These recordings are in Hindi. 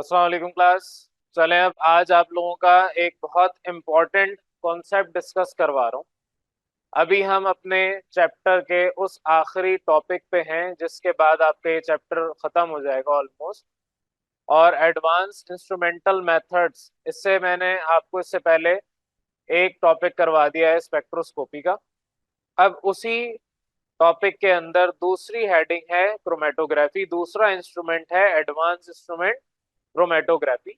अस्सलाम वालेकुम क्लास। चलें, अब आज आप लोगों का एक बहुत इम्पोर्टेंट कॉन्सेप्ट डिस्कस करवा रहा हूँ। अभी हम अपने चैप्टर के उस आखिरी टॉपिक पे हैं जिसके बाद आपका ये चैप्टर ख़त्म हो जाएगा ऑलमोस्ट। और एडवांस इंस्ट्रूमेंटल मेथड्स, इससे मैंने आपको इससे पहले एक टॉपिक करवा दिया है स्पेक्ट्रोस्कोपी का। अब उसी टॉपिक के अंदर दूसरी हेडिंग है क्रोमेटोग्राफी, दूसरा इंस्ट्रूमेंट है एडवांस इंस्ट्रूमेंट क्रोमेटोग्राफी।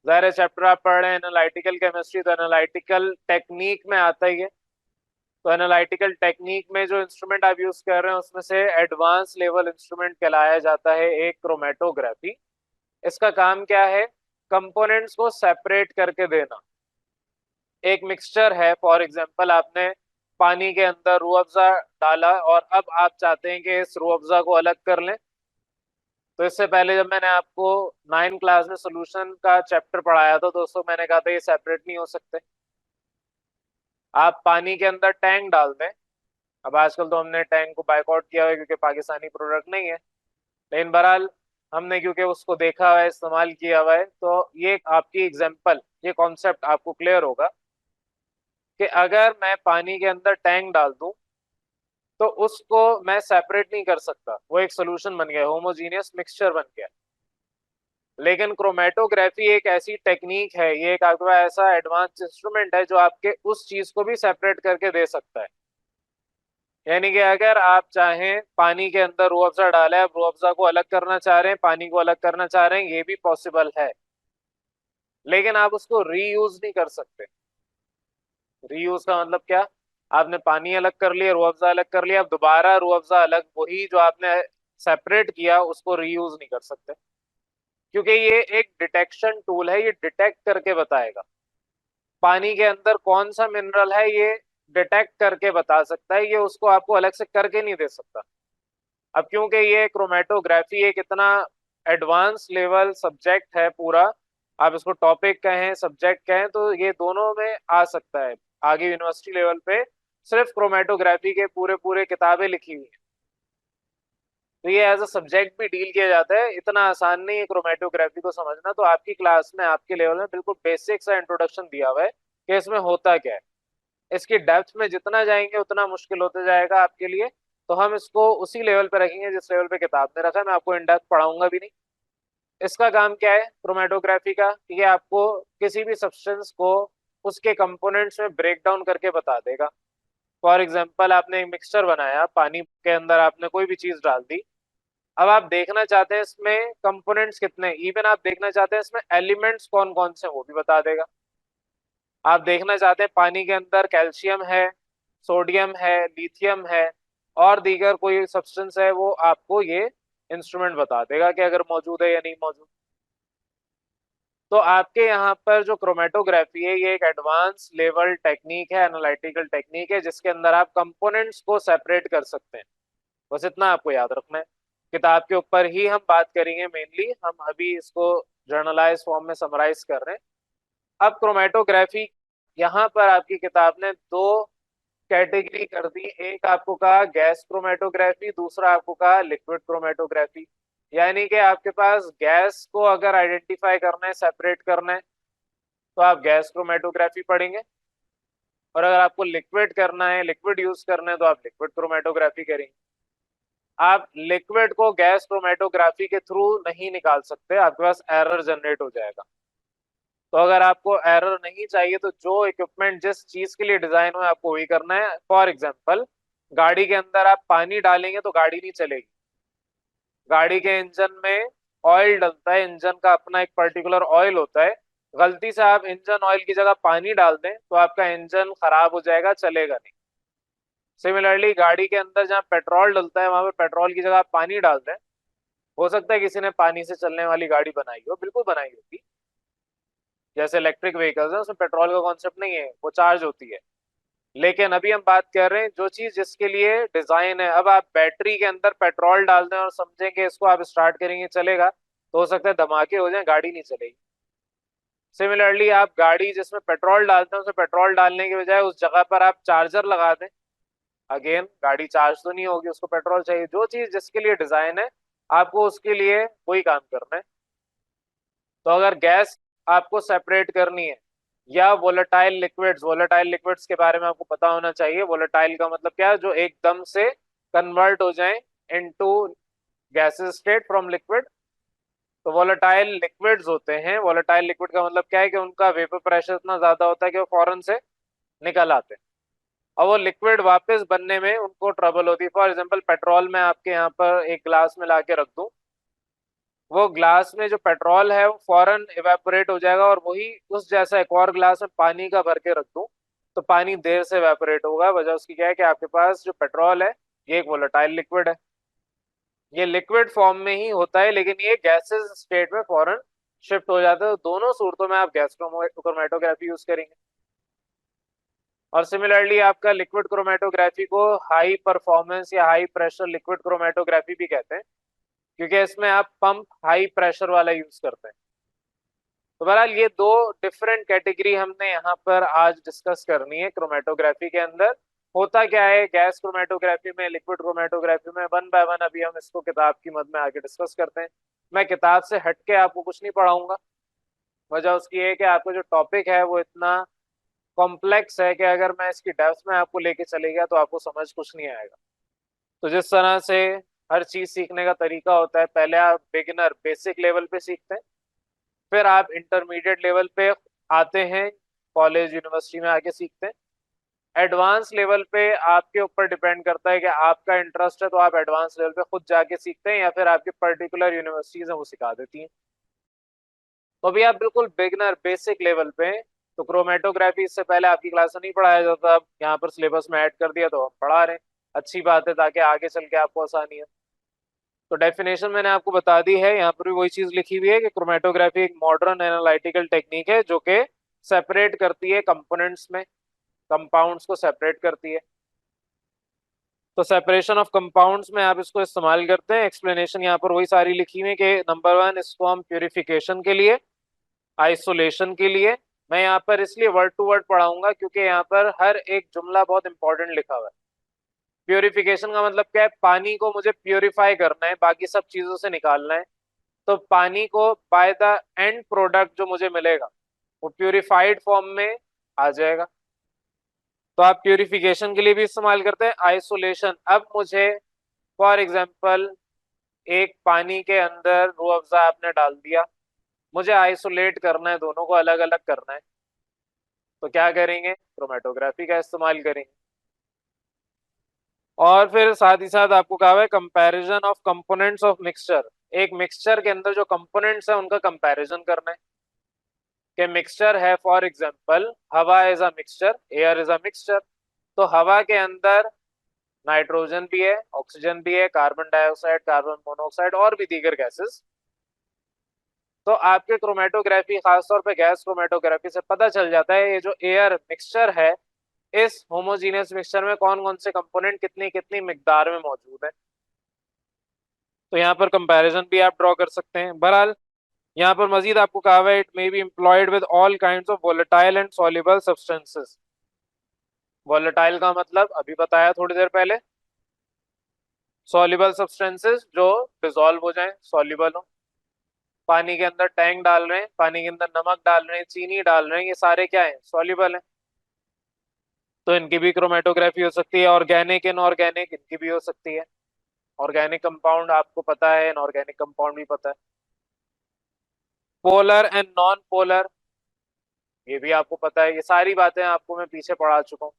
ज़ाहिर है चैप्टर आप पढ़ रहे हैं एनालिटिकल केमिस्ट्री, तो एनालिटिकल टेक्निक में आता ही है। तो एनालिटिकल टेक्निक में जो इंस्ट्रूमेंट आप यूज कर रहे हैं उसमें से एडवांस लेवल इंस्ट्रूमेंट कहलाया जाता है एक क्रोमेटोग्राफी। इसका काम क्या है? कंपोनेंट्स को सेपरेट करके देना। एक मिक्सचर है, फॉर एग्जांपल आपने पानी के अंदर रूह अफ़ज़ा डाला और अब आप चाहते हैं कि इस रूह अफ़ज़ा को अलग कर लें। तो इससे पहले जब मैंने आपको 9 क्लास में सोल्यूशन का चैप्टर पढ़ाया था दोस्तों, मैंने कहा था ये सेपरेट नहीं हो सकते। आप पानी के अंदर टैंक डाल दें। अब आजकल तो हमने टैंक को बायकॉट किया हुआ है क्योंकि पाकिस्तानी प्रोडक्ट नहीं है, लेकिन बहरहाल हमने क्योंकि उसको देखा हुआ है, इस्तेमाल किया हुआ है, तो ये आपकी एग्जांपल, ये कॉन्सेप्ट आपको क्लियर होगा कि अगर मैं पानी के अंदर टैंक डाल दूं तो उसको मैं सेपरेट नहीं कर सकता, वो एक सोल्यूशन बन गया, होमोजीनियस मिक्सचर बन गया। लेकिन क्रोमेटोग्राफी एक ऐसी टेक्निक है, ये एक आपके पास ऐसा एडवांस इंस्ट्रूमेंट है जो आपके उस चीज को भी सेपरेट करके दे सकता है। यानी कि अगर आप चाहें पानी के अंदर रूह अफ़ज़ा डाला है, रूह अफ़ज़ा को अलग करना चाह रहे हैं, पानी को अलग करना चाह रहे हैं, ये भी पॉसिबल है, लेकिन आप उसको रीयूज नहीं कर सकते। रीयूज का मतलब क्या? आपने पानी अलग कर लिया, रूह अफ़ज़ा अलग कर लिया, अब दोबारा रूह अफ़ज़ा अलग, वही जो आपने सेपरेट किया उसको रीयूज नहीं कर सकते, क्योंकि ये एक डिटेक्शन टूल है, ये डिटेक्ट करके बताएगा पानी के अंदर कौन सा मिनरल है, ये डिटेक्ट करके बता सकता है, ये उसको आपको अलग से करके नहीं दे सकता। अब क्योंकि ये क्रोमेटोग्राफी एक इतना एडवांस लेवल सब्जेक्ट है पूरा, आप इसको टॉपिक कहें सब्जेक्ट कहें, तो ये दोनों में आ सकता है। आगे यूनिवर्सिटी लेवल पे सिर्फ क्रोमेटोग्राफी के पूरे पूरे किताबें लिखी हुई हैं, तो ये एज अ सब्जेक्ट भी डील किया जाता है। इतना आसान नहीं है क्रोमेटोग्राफी को समझना, तो आपकी क्लास में आपके लेवल में बिल्कुल बेसिक सा इंट्रोडक्शन दिया हुआ है कि इसमें होता क्या है। इसकी डेप्थ में जितना जाएंगे उतना मुश्किल होता जाएगा आपके लिए, तो हम इसको उसी लेवल पे रखेंगे जिस लेवल पे किताब में रखा है। मैं आपको इन डेप्थ पढ़ाऊंगा भी नहीं। इसका काम क्या है क्रोमेटोग्राफी का? ये आपको किसी भी सब्सटेंस को उसके कंपोनेंट्स में ब्रेक डाउन करके बता देगा। फॉर एग्जाम्पल आपने एक मिक्सचर बनाया, पानी के अंदर आपने कोई भी चीज डाल दी, अब आप देखना चाहते हैं इसमें कंपोनेंट्स कितने, इवन आप देखना चाहते हैं इसमें एलिमेंट्स कौन कौन से, वो भी बता देगा। आप देखना चाहते हैं पानी के अंदर कैल्शियम है, सोडियम है, लिथियम है और दीगर कोई सब्सटेंस है, वो आपको ये इंस्ट्रूमेंट बता देगा कि अगर मौजूद है या नहीं मौजूद। तो आपके यहाँ पर जो क्रोमेटोग्राफी है ये एक एडवांस लेवल टेक्निक है, एनालिटिकल टेक्निक है, जिसके अंदर आप कंपोनेंट्स को सेपरेट कर सकते हैं। बस इतना आपको याद रखना है। किताब के ऊपर ही हम बात करेंगे मेनली, हम अभी इसको जर्नलाइज फॉर्म में समराइज कर रहे हैं। अब क्रोमेटोग्राफी यहाँ पर आपकी किताब ने दो कैटेगरी कर दी, एक आपको कहा गैस क्रोमेटोग्राफी, दूसरा आपको कहा लिक्विड क्रोमेटोग्राफी। यानी कि आपके पास गैस को अगर आइडेंटिफाई करना है, सेपरेट करना है, तो आप गैस क्रोमेटोग्राफी पढ़ेंगे, और अगर आपको लिक्विड करना है, लिक्विड यूज करना है, तो आप लिक्विड क्रोमेटोग्राफी करेंगे। आप लिक्विड को गैस क्रोमेटोग्राफी के थ्रू नहीं निकाल सकते, आपके पास एरर जनरेट हो जाएगा। तो अगर आपको एरर नहीं चाहिए तो जो इक्विपमेंट जिस चीज के लिए डिजाइन हुआ है आपको वही करना है। फॉर एग्जांपल गाड़ी के अंदर आप पानी डालेंगे तो गाड़ी नहीं चलेगी। गाड़ी के इंजन में ऑयल डलता है, इंजन का अपना एक पर्टिकुलर ऑयल होता है, गलती से आप इंजन ऑयल की जगह पानी डाल दें तो आपका इंजन खराब हो जाएगा, चलेगा नहीं। सिमिलरली गाड़ी के अंदर जहाँ पेट्रोल डलता है वहां पर पेट्रोल की जगह आप पानी डाल दें, हो सकता है किसी ने पानी से चलने वाली गाड़ी बनाई हो, बिल्कुल बनाई होगी, जैसे इलेक्ट्रिक व्हीकल्स है उसमें पेट्रोल का कॉन्सेप्ट नहीं है, वो चार्ज होती है। लेकिन अभी हम बात कर रहे हैं जो चीज जिसके लिए डिजाइन है। अब आप बैटरी के अंदर पेट्रोल डाल दें और समझेंगे इसको आप स्टार्ट करेंगे चलेगा, तो हो सकता है धमाके हो जाए, गाड़ी नहीं चलेगी। सिमिलरली आप गाड़ी जिसमें पेट्रोल डालते हैं उसमें पेट्रोल डालने के बजाय उस जगह पर आप चार्जर लगा दें, अगेन गाड़ी चार्ज तो नहीं होगी, उसको पेट्रोल चाहिए। जो चीज जिसके लिए डिजाइन है आपको उसके लिए वही काम करना है। तो अगर गैस आपको सेपरेट करनी है या वोलेटाइल लिक्विड्स के बारे में आपको पता होना चाहिए। वोलेटाइल का मतलब क्या है, जो एकदम से कन्वर्ट हो जाए into gases state from liquid. तो वोलेटाइल लिक्विड्स होते हैं। वोलेटाइल लिक्विड का मतलब क्या है कि उनका वेपर प्रेशर इतना ज्यादा होता है कि वो फौरन से निकल आते हैं, और वो लिक्विड वापस बनने में उनको ट्रबल होती है। फॉर एग्जांपल पेट्रोल में आपके यहाँ पर एक ग्लास में ला के रख दूं, वो ग्लास में जो पेट्रोल है वो फौरन इवेपोरेट हो जाएगा, और वही उस जैसा एक और ग्लास में पानी का भर के रख दूं तो पानी देर से इवेपोरेट होगा। वजह उसकी क्या है कि आपके पास जो पेट्रोल है ये एक वोलेटाइल लिक्विड है। ये लिक्विड फॉर्म में ही होता है, लेकिन ये गैसेस स्टेट में फौरन शिफ्ट हो जाता है। तो दोनों सूरतों में आप गैस क्रोमेटोग्राफी यूज करेंगे। और सिमिलरली आपका लिक्विड क्रोमेटोग्राफी को हाई परफॉर्मेंस या हाई प्रेशर लिक्विड क्रोमेटोग्राफी भी कहते हैं, क्योंकि इसमें आप पंप हाई प्रेशर वाला यूज करते हैं। तो बहरहाल ये दो डिफरेंट कैटेगरी हमने यहाँ पर आज डिस्कस करनी है क्रोमेटोग्राफी के अंदर। होता क्या है गैस क्रोमेटोग्राफी में, लिक्विड क्रोमेटोग्राफी में, वन बाय वन अभी हम इसको किताब की मद में आगे डिस्कस करते हैं। मैं किताब से हटके आपको कुछ नहीं पढ़ाऊंगा। वजह उसकी है कि आपको जो टॉपिक है वो इतना कॉम्प्लेक्स है कि अगर मैं इसकी डेप्थ में आपको लेके चले गया तो आपको समझ कुछ नहीं आएगा। तो जिस तरह से हर चीज सीखने का तरीका होता है, पहले आप बिगिनर बेसिक लेवल पे सीखते हैं, फिर आप इंटरमीडिएट लेवल पे आते हैं, कॉलेज यूनिवर्सिटी में आके सीखते हैं। एडवांस लेवल पे आपके ऊपर डिपेंड करता है कि आपका इंटरेस्ट है तो आप एडवांस लेवल पे खुद जाके सीखते हैं, या फिर आपकी पर्टिकुलर यूनिवर्सिटीज हैं वो सिखा देती हैं। तो अभी आप बिल्कुल बिगिनर बेसिक लेवल पे हैं। तो क्रोमेटोग्राफी इससे पहले आपकी क्लास में नहीं पढ़ाया जाता, अब यहाँ पर सिलेबस में ऐड कर दिया तो हम पढ़ा रहे हैं। अच्छी बात है, ताकि आगे चल के आपको आसानी है। तो डेफिनेशन मैंने आपको बता दी है, यहाँ पर भी वही चीज लिखी हुई है कि क्रोमेटोग्राफी एक मॉडर्न एनालिटिकल टेक्निक है जो कि सेपरेट करती है कंपोनेंट्स में, कंपाउंड्स को सेपरेट करती है। तो सेपरेशन ऑफ कंपाउंड्स में आप इसको इस्तेमाल करते हैं। एक्सप्लेनेशन यहाँ पर वही सारी लिखी हुई है कि नंबर वन, इसको हम प्यूरिफिकेशन के लिए, आइसोलेशन के लिए, मैं यहाँ पर इसलिए वर्ड टू वर्ड पढ़ाऊंगा क्योंकि यहाँ पर हर एक जुमला बहुत इंपॉर्टेंट लिखा हुआ है। प्योरिफिकेशन का मतलब क्या है, पानी को मुझे प्योरीफाई करना है, बाकी सब चीजों से निकालना है। तो पानी को बाय द एंड प्रोडक्ट जो मुझे मिलेगा वो प्योरीफाइड फॉर्म में आ जाएगा। तो आप प्योरिफिकेशन के लिए भी इस्तेमाल करते हैं। आइसोलेशन, अब मुझे फॉर एग्जांपल एक पानी के अंदर रूह अफ़ज़ा आपने डाल दिया, मुझे आइसोलेट करना है, दोनों को अलग अलग करना है, तो क्या करेंगे, क्रोमेटोग्राफी का इस्तेमाल करेंगे। और फिर साथ ही साथ आपको कहा हुआ है comparison of components of mixture. एक मिक्सचर के अंदर जो कंपोनेंट्स है उनका कंपैरिजन करना है। कि मिक्सचर है, फॉर एग्जांपल हवा is a mixture, air is a mixture. तो हवा के अंदर नाइट्रोजन भी है, ऑक्सीजन भी है, कार्बन डाइऑक्साइड, कार्बन मोनोऑक्साइड और भी दीगर गैसेस। तो आपके क्रोमेटोग्राफी, खासतौर पे गैस क्रोमेटोग्राफी से पता चल जाता है ये जो एयर मिक्सचर है, इस होमोजीनियस मिक्सचर में कौन कौन से कंपोनेंट कितनी कितनी मिकदार में मौजूद है। तो यहाँ पर कंपैरिजन भी आप ड्रॉ कर सकते हैं। बहरहाल यहाँ पर मजीद आपको कहा हुआ है it may be employed with all kinds of volatile and soluble substances. Volatile का मतलब अभी बताया थोड़ी देर पहले, सॉल्युबल सब्सटेंसेस जो डिसॉल्व हो जाएं, सॉल्युबल हो। पानी के अंदर टैंक डाल रहे हैं, पानी के अंदर नमक डाल रहे हैं, चीनी डाल रहे हैं, ये सारे क्या है, सॉल्युबल हैं। तो इनकी भी क्रोमेटोग्राफी हो सकती है। ऑर्गेनिक, इनऑर्गेनिक, इनकी भी हो सकती है। ऑर्गेनिक कंपाउंड आपको पता है, इनऑर्गेनिक कंपाउंड भी पता है। पोलर एंड नॉन पोलर, ये भी आपको पता है। ये सारी बातें आपको मैं पीछे पढ़ा चुका हूँ।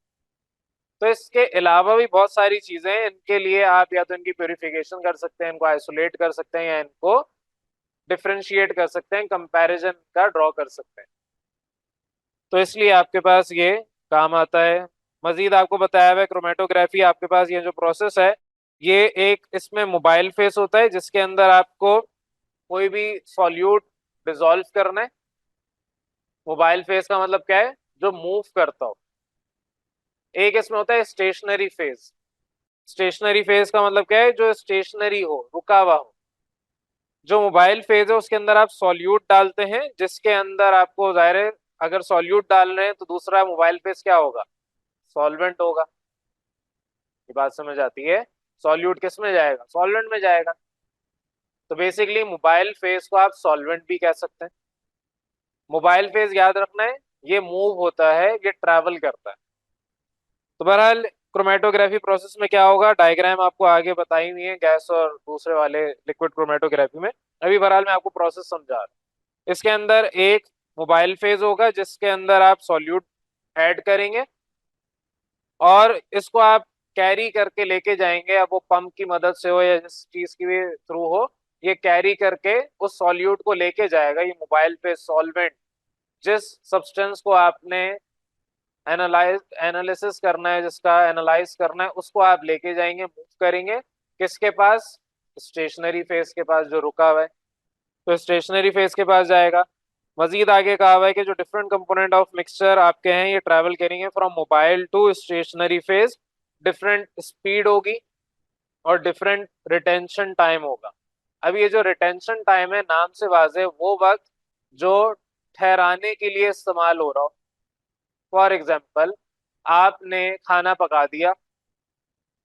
तो इसके अलावा भी बहुत सारी चीजें हैं, इनके लिए आप या तो इनकी प्योरिफिकेशन कर सकते हैं, इनको आइसोलेट कर सकते हैं, या इनको डिफ्रेंशिएट कर सकते हैं, कंपैरिजन का ड्रॉ कर सकते हैं। तो इसलिए आपके पास ये काम आता है। मजीद आपको बताया हुआ है क्रोमेटोग्राफी, आपके पास ये जो प्रोसेस है ये एक इसमें मोबाइल फेस होता है जिसके अंदर आपको कोई भी सॉल्यूट डिसॉल्व करना है। मोबाइल फेस का मतलब क्या है, जो मूव करता हो। एक इसमें होता है स्टेशनरी फेज। स्टेशनरी फेज का मतलब क्या है, जो स्टेशनरी हो, रुका हुआ हो। जो मोबाइल फेज है उसके अंदर आप सॉल्यूट डालते हैं, जिसके अंदर आपको जाहिर है अगर सॉल्यूट डाल रहे हैं तो दूसरा मोबाइल फेज क्या होगा, सॉल्वेंट होगा। ये बात समझ आती है? सॉल्यूट किस में जाएगा? सॉल्वेंट में जाएगा। तो बेसिकली मोबाइल फेज को आप सॉल्वेंट भी कह सकते हैं। मोबाइल फेज याद रखना है, ये मूव होता है, ये ट्रैवल करता है। तो बहरहाल क्रोमेटोग्राफी प्रोसेस में क्या होगा, डायग्राम आपको आगे बताई हुई है गैस और दूसरे वाले लिक्विड क्रोमेटोग्राफी में। अभी बहरहाल मैं आपको प्रोसेस समझा रहा हूं। इसके अंदर एक मोबाइल फेज होगा जिसके अंदर आप सॉल्यूट ऐड करेंगे और इसको आप कैरी करके लेके जाएंगे, अब वो पंप की मदद से हो या जिस चीज की भी थ्रू हो, ये कैरी करके उस सॉल्यूट को लेके जाएगा। ये मोबाइल फेज सॉल्वेंट, जिस सब्सटेंस को आपने एनालिसिस करना है, जिसका एनालाइज करना है, उसको आप लेके जाएंगे, मूव करेंगे किसके पास? स्टेशनरी फेज के पास जो रुका हुआ है। तो स्टेशनरी फेज के पास जाएगा। मजीद आगे कहा हुआ है कि जो डिफरेंट कंपोनेंट ऑफ मिक्सचर आपके हैं ये ट्रैवल करेंगे from mobile to stationary phase. Different speed होगी और डिफरेंट रिटेंशन टाइम होगा। अब ये जो रिटेंशन टाइम है, नाम से वाज़ेह वो वक्त जो ठहराने के लिए इस्तेमाल हो रहा हो। फॉर एग्जाम्पल, आपने खाना पका दिया,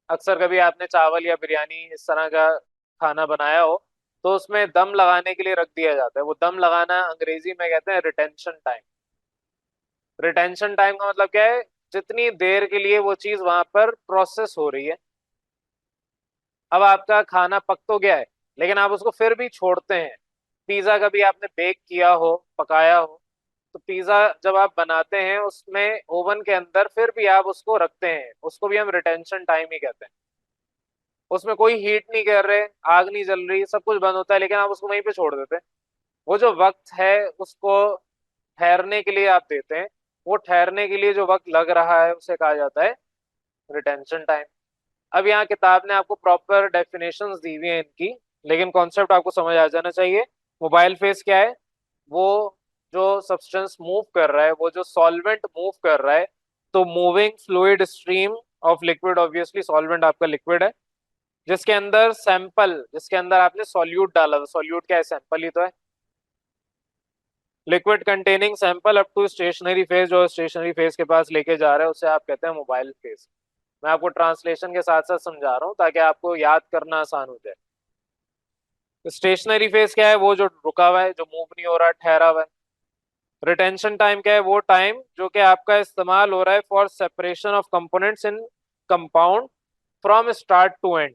अक्सर कभी आपने चावल या बिरयानी इस तरह का खाना बनाया हो, तो उसमें दम लगाने के लिए रख दिया जाता है। वो दम लगाना अंग्रेजी में कहते हैं रिटेंशन टाइम। रिटेंशन टाइम का मतलब क्या है? जितनी देर के लिए वो चीज वहां पर प्रोसेस हो रही है। अब आपका खाना पक तो गया है, लेकिन आप उसको फिर भी छोड़ते हैं। पिज्जा कभी आपने बेक किया हो, पकाया हो, तो पिज्जा जब आप बनाते हैं उसमें ओवन के अंदर फिर भी आप उसको रखते हैं, उसको भी हम रिटेंशन टाइम ही कहते हैं। उसमें कोई हीट नहीं कर रहे, आग नहीं जल रही, सब कुछ बंद होता है, लेकिन आप उसको वहीं पे छोड़ देते हैं। वो जो वक्त है उसको ठहरने के लिए आप देते हैं। वो ठहरने के लिए जो वक्त लग रहा है उसे कहा जाता है रिटेंशन टाइम। अब यहाँ किताब ने आपको प्रॉपर डेफिनेशंस दी हुई हैं इनकी, लेकिन कॉन्सेप्ट आपको समझ आ जाना चाहिए। मोबाइल फेज क्या है? वो जो सब्सटेंस मूव कर रहा है, वो जो सॉल्वेंट मूव कर रहा है, तो moving fluid stream of liquid, obviously solvent आपका लिक्विड है, जिसके अंदर सैंपल, जिसके अंदर आपने सॉल्यूट डाला। सॉल्यूट क्या है? सैंपल ही तो है। Liquid containing sample up to stationary phase, जो स्टेशनरी फेज के पास लेके जा रहा है उसे आप कहते हैं मोबाइल फेज। मैं आपको ट्रांसलेशन के साथ साथ समझा रहा हूँ ताकि आपको याद करना आसान हो जाए। स्टेशनरी फेज क्या है? वो जो रुका हुआ है, जो मूव नहीं हो रहा, ठहरा हुआ है। रिटेंशन टाइम क्या है? वो टाइम जो कि आपका इस्तेमाल हो रहा है for separation of components in compound from start to end.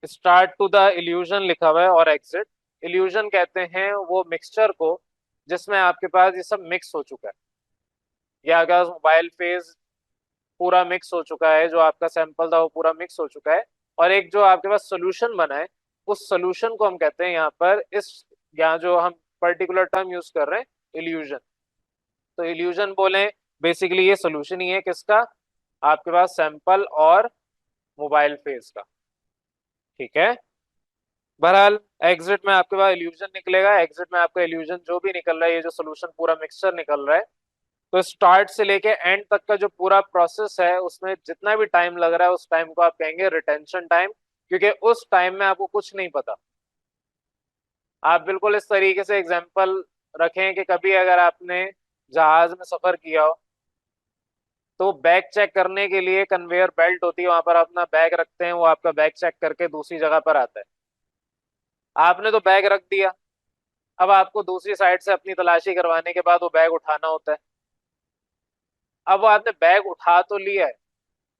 Start to the elution लिखा हुआ है और एग्जिट। इल्यूजन कहते हैं वो मिक्सचर को जिसमें आपके पास ये सब मिक्स हो चुका है, या अगर मोबाइल फेज पूरा मिक्स हो चुका है, जो आपका सैंपल था वो पूरा मिक्स हो चुका है, और एक जो आपके पास सोल्यूशन बना है, उस सोल्यूशन को हम कहते हैं यहाँ पर, इस यहाँ जो हम पर्टिकुलर टर्म यूज कर रहे हैं, इल्यूजन। तो इल्यूजन बोले, बेसिकली ये सोल्यूशन ही है किसका? आपके पास सैंपल और मोबाइल फेज का। ठीक है। बहरहाल एग्जिट में आपके पास इल्यूजन निकलेगा। एग्जिट में आपका इल्यूजन जो भी निकल रहा है, ये जो सोल्यूशन पूरा मिक्सचर निकल रहा है, तो स्टार्ट से लेके एंड तक का जो पूरा प्रोसेस है उसमें जितना भी टाइम लग रहा है उस टाइम को आप कहेंगे रिटेंशन टाइम, क्योंकि उस टाइम में आपको कुछ नहीं पता। आप बिल्कुल इस तरीके से एग्जांपल रखें कि कभी अगर आपने जहाज में सफर किया हो, तो बैग चेक करने के लिए कन्वेयर बेल्ट होती है, वहां पर अपना बैग रखते हैं, वो आपका बैग चेक करके दूसरी जगह पर आता है। आपने तो बैग रख दिया, अब आपको दूसरी साइड से अपनी तलाशी करवाने के बाद वो बैग उठाना होता है। अब वो आपने बैग उठा तो लिया है,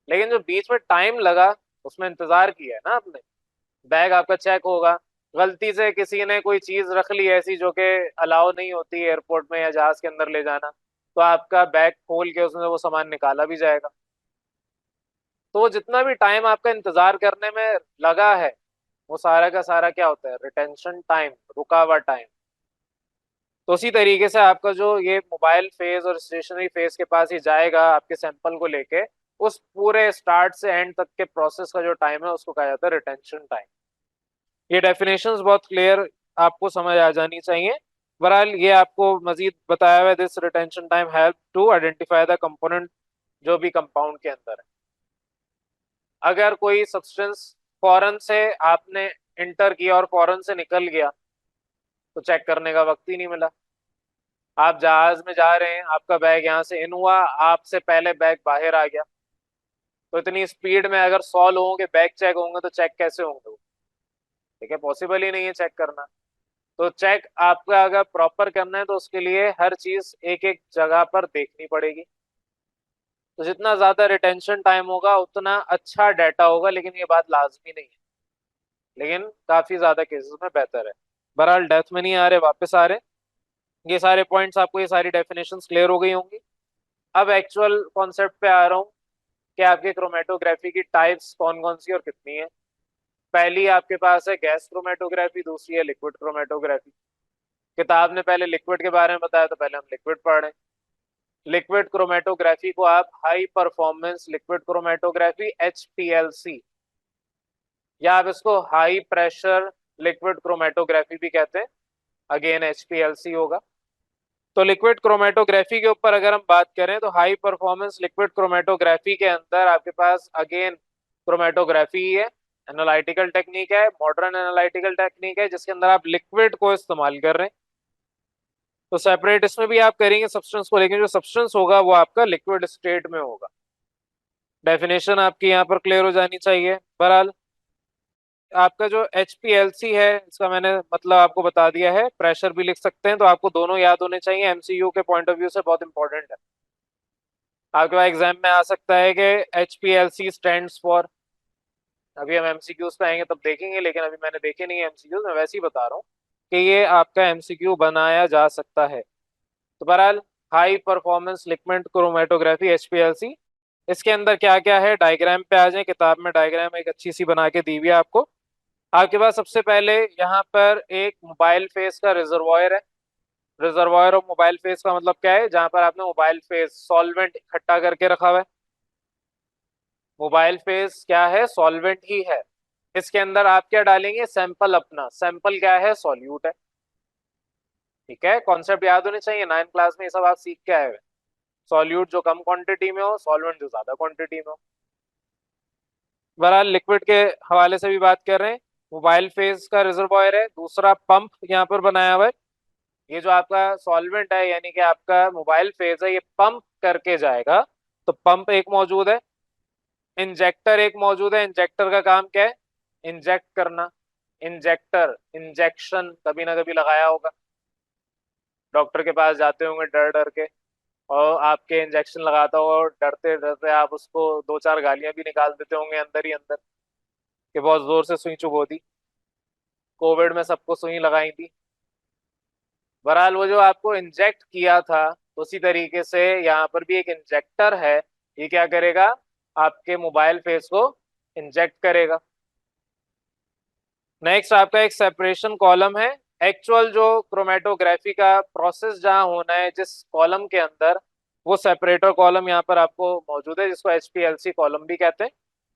लेकिन जो बीच में टाइम लगा उसमें इंतजार किया है ना आपने। बैग आपका चेक होगा, गलती से किसी ने कोई चीज रख ली ऐसी जो कि अलाउ नहीं होती एयरपोर्ट में या जहाज के अंदर ले जाना, तो आपका बैग खोल के उसमें वो सामान निकाला भी जाएगा। तो वो जितना भी टाइम आपका इंतजार करने में लगा है, वो सारा का सारा क्या होता है? रिटेंशन टाइम, रुका हुआ टाइम। तो उसी तरीके से आपका जो ये मोबाइल फेज और स्टेशनरी फेज के पास ही जाएगा आपके सैंपल को लेके, उस पूरे स्टार्ट से एंड तक के प्रोसेस का जो टाइम है उसको कहा जाता है रिटेंशन टाइम। ये डेफिनेशंस बहुत क्लियर आपको समझ आ जानी चाहिए। बहरहाल ये आपको मजीद बताया हुआ है, this retention time help to identify the component जो भी कंपाउंड के अंदर है। अगर कोई सब्सटेंस फॉरन से आपने इंटर किया और फॉरन से निकल गया, तो चेक करने का वक्त ही नहीं मिला। आप जहाज में जा रहे हैं, आपका बैग यहाँ से इन हुआ, आपसे पहले बैग बाहर आ गया, तो इतनी स्पीड में अगर 100 लोगों के बैग चेक होंगे तो चेक कैसे होंगे वो? ठीक है, पॉसिबल ही नहीं है चेक करना। तो चेक आपका अगर प्रॉपर करना है तो उसके लिए हर चीज एक एक जगह पर देखनी पड़ेगी। तो जितना ज्यादा रिटेंशन टाइम होगा उतना अच्छा डाटा होगा, लेकिन ये बात लाजमी नहीं है, लेकिन काफी ज्यादा केसेस में बेहतर है। बहरहाल डेप्थ में नहीं आ रहे, वापस आ रहे। ये सारे पॉइंट्स आपको, ये सारी डेफिनेशंस क्लियर हो गई होंगी। अब एक्चुअल कॉन्सेप्ट पे आ रहा हूँ कि आपके क्रोमेटोग्राफी की टाइप्स कौन कौन सी और कितनी है। पहली आपके पास है गैस क्रोमेटोग्राफी, दूसरी है लिक्विड क्रोमेटोग्राफी। किताब ने पहले लिक्विड के बारे में बताया तो पहले हम लिक्विड पढ़ रहे हैं। लिक्विड क्रोमेटोग्राफी को आप high performance liquid chromatography HPLC, या आप इसको हाई प्रेशर लिक्विड क्रोमेटोग्राफी भी कहते हैं, अगेन HPLC होगा। तो लिक्विड क्रोमेटोग्राफी के ऊपर अगर हम बात करें तो हाई परफॉर्मेंस लिक्विड क्रोमेटोग्राफी के अंदर आपके पास अगेन क्रोमेटोग्राफी है, एनालिटिकल टेक्निक है, मॉडर्न एनालिटिकल टेक्निक है, जिसके अंदर आप लिक्विड को इस्तेमाल कर रहे हैं। तो सेपरेट इसमें भी आप करेंगे सब्सटेंस को, लेकिन जो सब्सटेंस होगा वो आपका लिक्विड स्टेट में होगा। डेफिनेशन आपकी यहाँ पर क्लियर हो जानी चाहिए। बहरहाल आपका जो HPLC है इसका मैंने मतलब आपको बता दिया है, प्रेशर भी लिख सकते हैं, तो आपको दोनों याद होने चाहिए, MCU के पॉइंट ऑफ व्यू से बहुत इंपॉर्टेंट है। आपके पास एग्जाम में आ सकता है कि HPLC स्टैंड्स फॉर, अभी हम MCQs पे आएंगे तब देखेंगे, लेकिन अभी मैंने देखे नहीं है MCQs, मैं वैसे ही बता रहा हूँ कि ये आपका MCQ बनाया जा सकता है। तो बहरहाल high performance liquid chromatography HPLC, इसके अंदर क्या क्या है डायग्राम पे आ जाए। किताब में डायग्राम एक अच्छी सी बना के दी हुई है आपको। आपके पास सबसे पहले यहाँ पर एक मोबाइल फेस का रिजर्वॉयर है। रिजर्वॉयर ऑफ मोबाइल फेस का मतलब क्या है? जहां पर आपने मोबाइल फेस सॉल्वेंट इकट्ठा करके रखा हुआ है। मोबाइल फेस क्या है? सॉल्वेंट ही है। इसके अंदर आप क्या डालेंगे? सैंपल अपना। सैंपल क्या है? सॉल्यूट है। ठीक है, कॉन्सेप्ट याद होने चाहिए, 9 क्लास में ये सब आप सीख के आए हुए। सॉल्यूट जो कम क्वांटिटी में हो, सॉल्वेंट जो ज्यादा क्वांटिटी में हो। बहरहाल लिक्विड के हवाले से भी बात कर रहे हैं। मोबाइल फेस का रिजर्वॉयर है, दूसरा पंप यहाँ पर बनाया हुआ है। ये जो आपका सॉल्वेंट है यानी कि आपका मोबाइल फेस है, ये पंप करके जाएगा, तो पंप एक मौजूद है। इंजेक्टर एक मौजूद है। इंजेक्टर का काम क्या है? इंजेक्ट करना। इंजेक्टर, इंजेक्शन कभी ना कभी लगाया होगा, डॉक्टर के पास जाते होंगे डर डर के, और आपके इंजेक्शन लगाता हो और डरते डरते आप उसको दो चार गालियां भी निकाल देते होंगे अंदर ही अंदर कि बहुत जोर से सुई चुभो दी। कोविड में सबको सुई लगाई थी। बहरहाल वो जो आपको इंजेक्ट किया था, उसी तरीके से यहाँ पर भी एक इंजेक्टर है। ये क्या करेगा? आपके मोबाइल फेस को इंजेक्ट करेगा। नेक्स्ट आपका एक सेपरेशन कॉलम है। एक्चुअल जो क्रोमेटोग्राफी का प्रोसेस जहाँ होना है जिस कॉलम के अंदर, वो सेपरेटर कॉलम यहाँ पर आपको मौजूद है, जिसको HPLC कॉलम भी कहते हैं।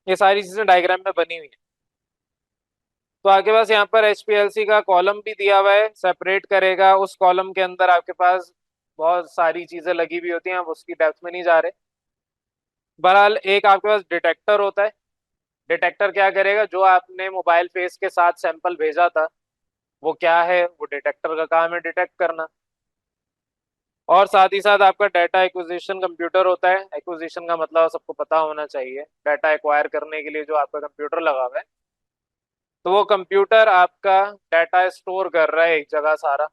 ये सारी चीजें डायग्राम में बनी हुई है। तो आपके पास यहाँ पर HPLC का कॉलम भी दिया हुआ है, सेपरेट करेगा। उस कॉलम के अंदर आपके पास बहुत सारी चीजें लगी हुई होती हैं, हम उसकी डेप्थ में नहीं जा रहे। बहरहाल एक आपके पास डिटेक्टर होता है। डिटेक्टर क्या करेगा? जो आपने मोबाइल फेस के साथ सैंपल भेजा था, वो क्या है? वो डिटेक्टर का काम है डिटेक्ट करना। और साथ ही साथ आपका डाटा एक्विजिशन कंप्यूटर होता है। एक्विजिशन का मतलब सबको पता होना चाहिए, डाटा एक्वायर करने के लिए जो आपका कंप्यूटर लगा हुआ है, तो वो कंप्यूटर आपका डाटा स्टोर कर रहा है एक जगह सारा।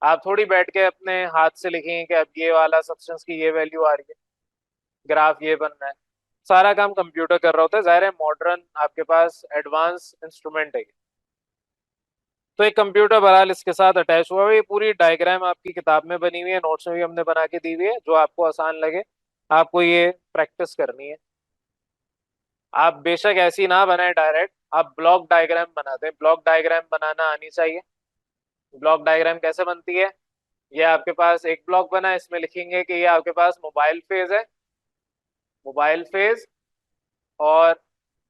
आप थोड़ी बैठ के अपने हाथ से लिखेंगे कि अब ये वाला सब्सटेंस की ये वैल्यू आ रही है, ग्राफ ये बनना है। सारा काम कंप्यूटर कर रहा होता है। जाहिर है मॉडर्न आपके पास एडवांस इंस्ट्रूमेंट है। तो एक कंप्यूटर बहरहाल इसके साथ अटैच हुआ है। ये पूरी डायग्राम आपकी किताब में बनी हुई है, नोट्स में भी हमने बना के दी हुई है, जो आपको आसान लगे आपको ये प्रैक्टिस करनी है। आप बेशक ऐसी ना बनाए डायरेक्ट, आप ब्लॉक डायग्राम बनाते हैं। ब्लॉक डायग्राम बनाना आनी चाहिए। ब्लॉक डायग्राम कैसे बनती है? ये आपके पास एक ब्लॉक बना है, इसमें लिखेंगे कि ये आपके पास मोबाइल फेज है, मोबाइल फेज। और